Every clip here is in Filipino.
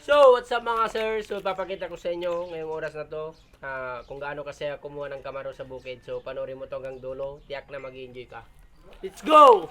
So, what's up mga sir? So, papakita ko sa inyo ngayong oras na to kung gaano kasi kumuha ng kamaro sa bukid. So, panoorin mo to hanggang dulo. Tiyak na mag-enjoy ka. Let's go!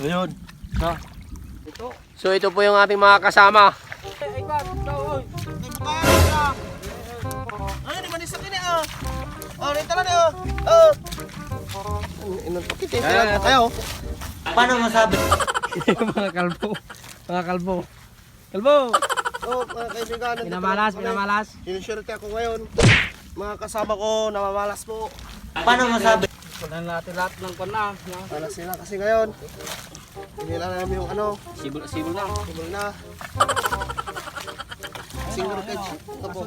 Ayun. Ha? Ito. So, ito po yung ating mga kasama. Ay, ba? Ito, oy. Ay, di ba ni sakin eh, oh. Rito lang eh, oh. Inang pakit eh. Kayo. Paano masabi? Mga kalbo. Mga kalbo. Kalbo! Oh, kaibigan. Pinamalas. Sinusurte ako ngayon. Mga kasama ko, namamalas po. Paano masabi? Kunan natin lahat ng kuna. Malas sila kasi ngayon. Hindi lang namin yung ano, Sibol na. sibol na. Single cage. Ito po.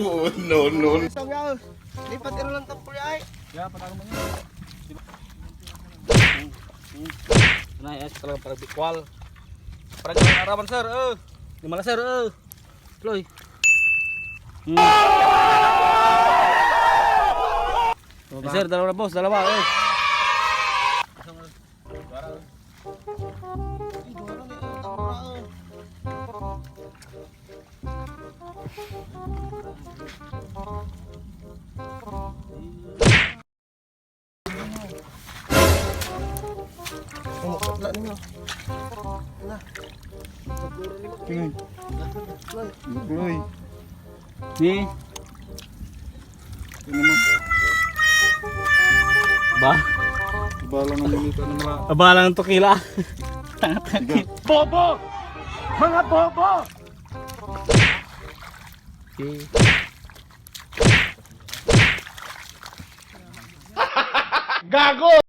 Oh, no. Isang yaw. Lipat iro lang tapos ay. Ya, patang mo niya. Nah, es kalau para bikwal. Para arawan sir, Gimana sir, Kloy. Sir, dalawa na boss, dalawa, Kumukutla ninyo. Na. Kloy. Ni. Ini mo. Ba? Balang ng minute ano mga. Abalang ng tukila. Bobo! Mga bobo! Okay. Gago!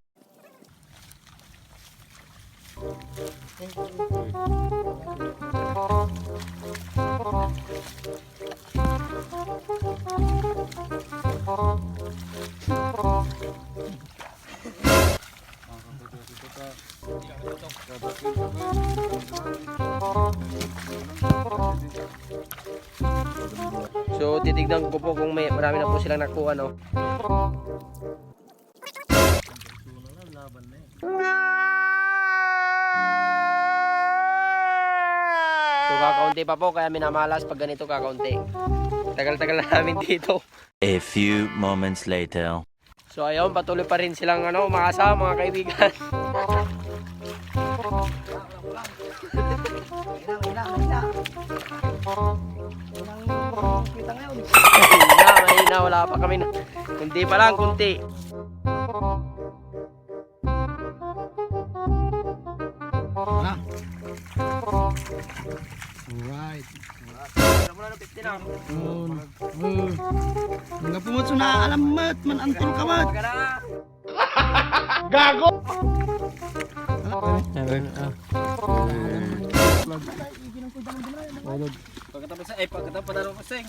So, titignan ko po kung marami na po silang nakuha, no? So, kakaunti pa po, kaya minamalas pag ganito kakaunti. Tagal-tagal na namin dito. A few moments later. So, ayun, patuloy pa rin silang umakasa, mga kaibigan. Mahina, wala pa kami na. Kunti pa lang, kunti. Alright. Mga pumutso na alamat, manantol ka mat. Gago! Pagkatapos pagkatapos padaro ko sing.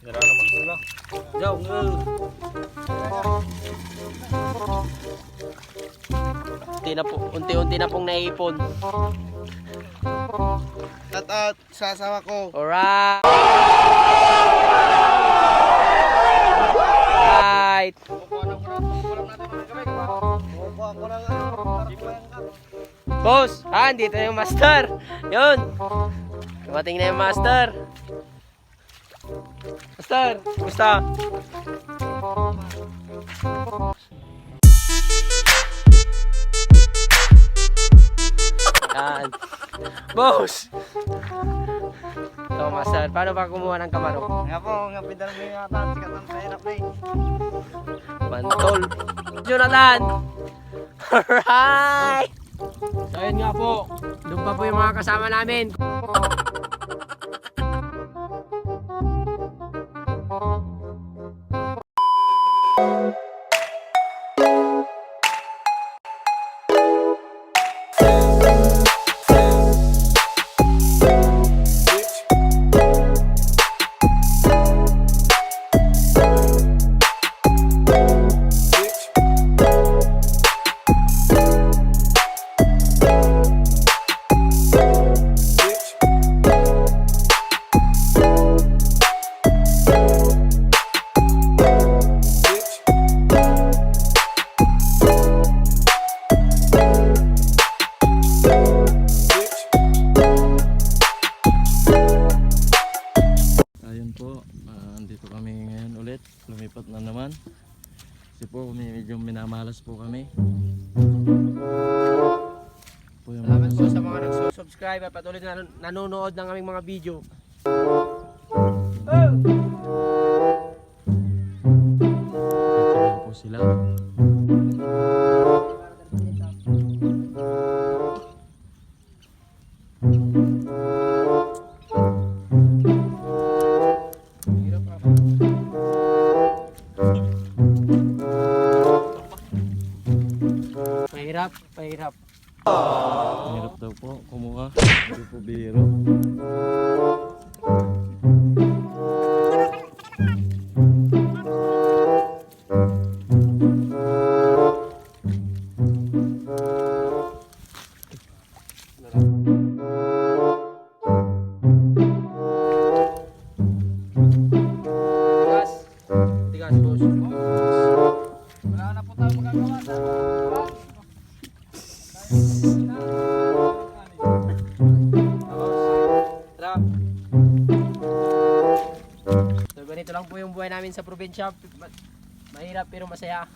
Meron naman sila. Jauh. Unti-unti na pong naipon. At sa asawa ko. Alright. Kukuha ko ng Boss, andito na yung master. Yun. Dumating na yung master. Master, kumusta? Yan. Boss! So, master, paano ba kumuha ng kamaro? Nga po, nga pidal mo yung ata, sikat ng pahirap na eh. naman, tol. Jonathan! Alright! So, ayun nga po. Doon pa po yung mga kasama namin. Ayun po, andito kami ngayon ulit. Lumipat na naman. Kasi po, medyo minamalas po kami. Po yung Salamat po sa mga nagsusubscribe at patuloy na nanonood ng aming mga video. Nagsasayaw po sila. Mahirap, mahirap. Mahirap daw po kumuha. Hindi po biro. Tigas. Tigas, boss. Wala na po tayo magagawa. Tara. So, ganito lang po yung buhay namin sa probinsya. Mahirap pero masaya.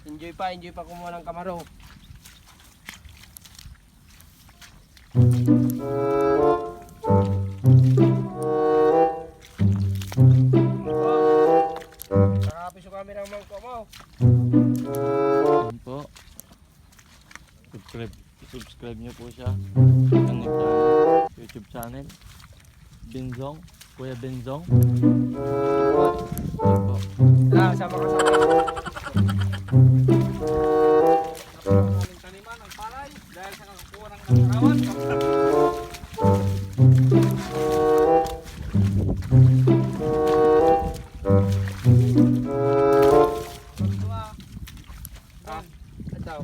Enjoy pa kumuha ng kamaro. Nakapis yung camera mo mo. Ayun po. Subscribe nyo po siya. Ang YouTube channel. Benzong. Kuya Benzong. Ayun po. Tara, sama. Aming taniman ng palay dahil sa kakakuha ng arawan.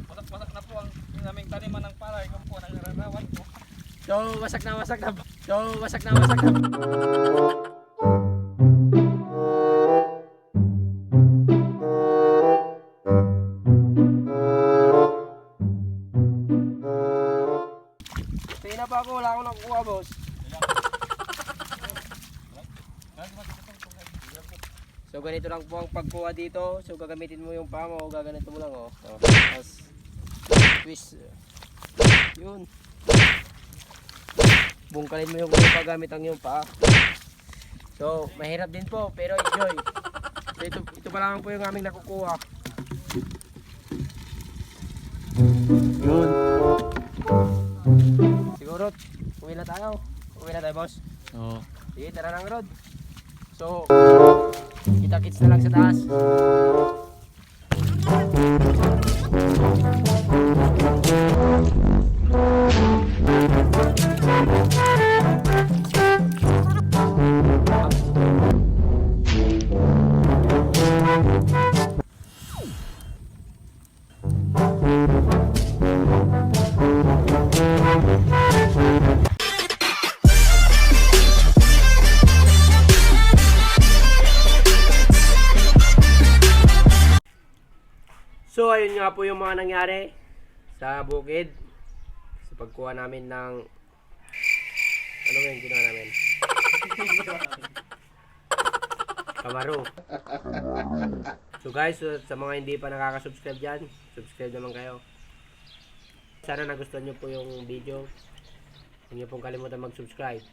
Wasak-wasak na po ang aming taniman ng palay kung po ng arawan po. So, wasak na. So, wasak na. Pina pa ako, wala akong nakukuha, boss. So, ganito lang po ang pagkuha dito. So, gagamitin mo yung paa mo, gaganito mo lang, oh. Tapos, twist. Yun. Bungkalin mo yung upa gamit ang iyong paa. So, mahirap din po, pero enjoy. So, ito pa lang po yung aming nakukuha. Yun. Siguro, uwi na tayo. Uwi na tayo, boss. Oo. Sige, tara ng road. So, kita-kits na lang sa taas. So ayun nga po yung mga nangyari sa bukid sa pagkuha namin ng ano ba yung ginawa namin? Kamaro. So guys, sa mga hindi pa nakaka-subscribe dyan, subscribe naman kayo. Sana nagustuhan nyo po yung video. Huwag nyo pong kalimutan mag-subscribe.